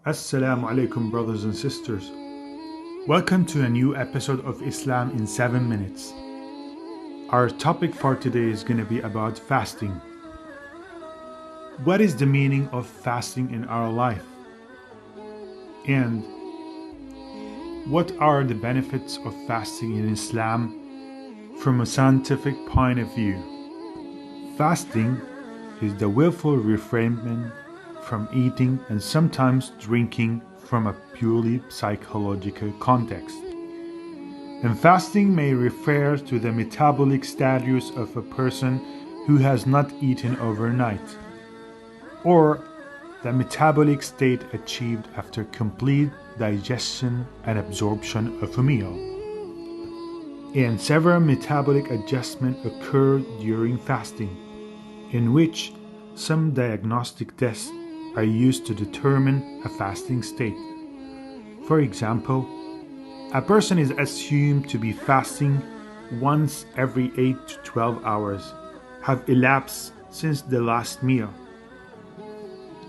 Assalamu alaikum, brothers and sisters. Welcome to a new episode of Islam in 7 minutes. Our topic for today is going to be about fasting. What is the meaning of fasting in our life? And what are the benefits of fasting in Islam from a scientific point of view? Fasting is the willful refrainment from eating and sometimes drinking from a purely psychological context. And fasting may refer to the metabolic status of a person who has not eaten overnight, or the metabolic state achieved after complete digestion and absorption of a meal. And several metabolic adjustments occur during fasting, in which some diagnostic tests are used to determine a fasting state. For example, a person is assumed to be fasting once every 8 to 12 hours have elapsed since the last meal.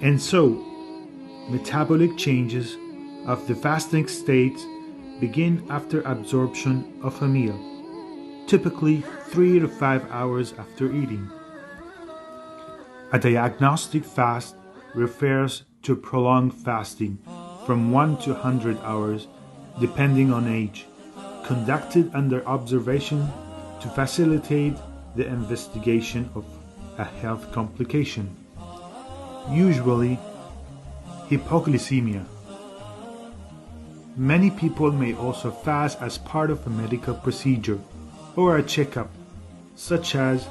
And so, metabolic changes of the fasting state begin after absorption of a meal, typically 3 to 5 hours after eating. A diagnostic fast refers to prolonged fasting from 1 to 100 hours, depending on age, conducted under observation to facilitate the investigation of a health complication, usually hypoglycemia. Many people may also fast as part of a medical procedure or a checkup, such as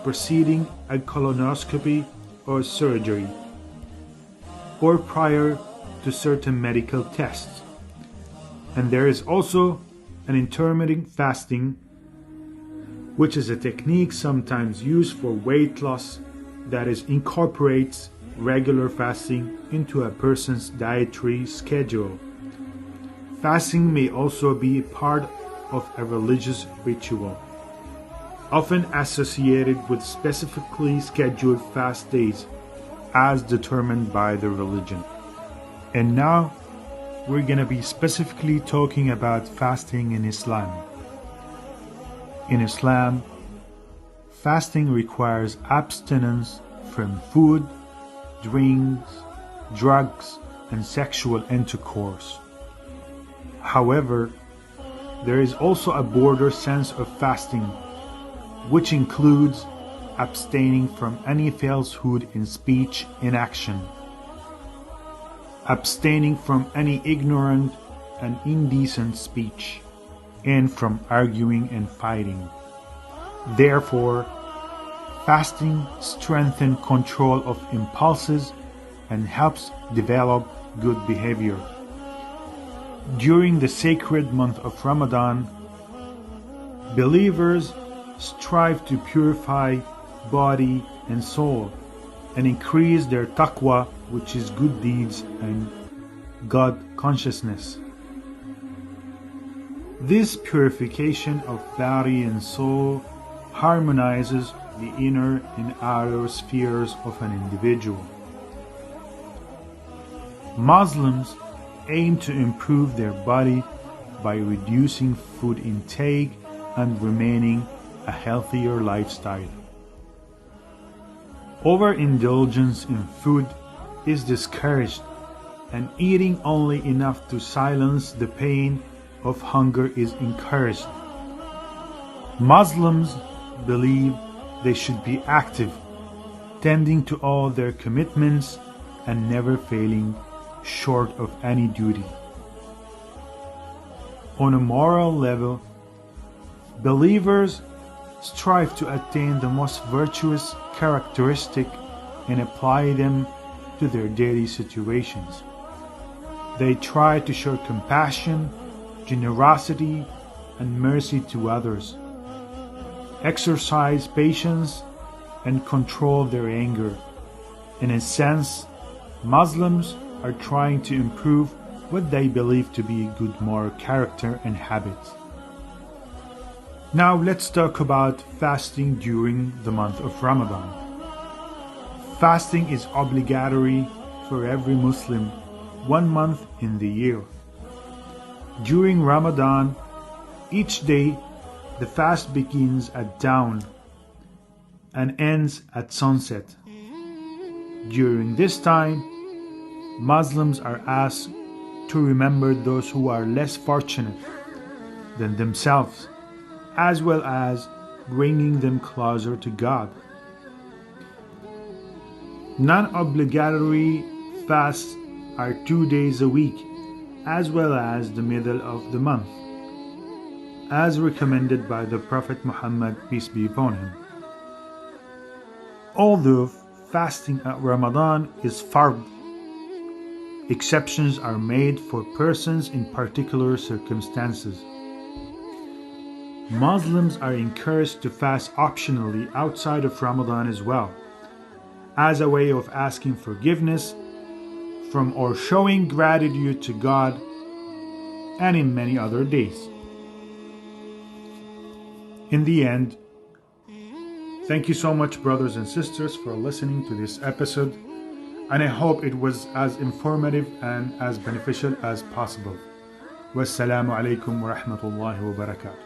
preceding a colonoscopy or surgery, or prior to certain medical tests. And there is also an intermittent fasting, which is a technique sometimes used for weight loss that incorporates regular fasting into a person's dietary schedule. Fasting may also be part of a religious ritual, often associated with specifically scheduled fast days as determined by the religion. And now we're going to be specifically talking about fasting in Islam. In Islam, fasting requires abstinence from food, drinks, drugs, and sexual intercourse. However, there is also a broader sense of fasting, which includes abstaining from any falsehood in speech and action, abstaining from any ignorant and indecent speech, and from arguing and fighting. Therefore, fasting strengthens control of impulses and helps develop good behavior. During the sacred month of Ramadan, believers strive to purify body and soul and increase their taqwa, which is good deeds and God consciousness. This purification of body and soul harmonizes the inner and outer spheres of an individual. Muslims aim to improve their body by reducing food intake and remaining a healthier lifestyle. Overindulgence in food is discouraged, and eating only enough to silence the pain of hunger is encouraged. Muslims believe they should be active, tending to all their commitments and never failing short of any duty. On a moral level, believers strive to attain the most virtuous characteristic and apply them to their daily situations. They try to show compassion, generosity, and mercy to others, exercise patience, and control their anger. In a sense, Muslims are trying to improve what they believe to be good moral character and habits. Now let's talk about fasting during the month of Ramadan. Fasting is obligatory for every Muslim 1 month in the year. During Ramadan, each day the fast begins at dawn and ends at sunset. During this time, Muslims are asked to remember those who are less fortunate than themselves, as well as bringing them closer to God. Non-obligatory fasts are 2 days a week, as well as the middle of the month, as recommended by the Prophet Muhammad, peace be upon him. Although fasting at Ramadan is fard, exceptions are made for persons in particular circumstances. Muslims are encouraged to fast optionally outside of Ramadan as well, as a way of asking forgiveness from or showing gratitude to God, and in many other days. In the end, thank you so much, brothers and sisters, for listening to this episode, and I hope it was as informative and as beneficial as possible. Wassalamu alaikum wa rahmatullahi wa barakatuh.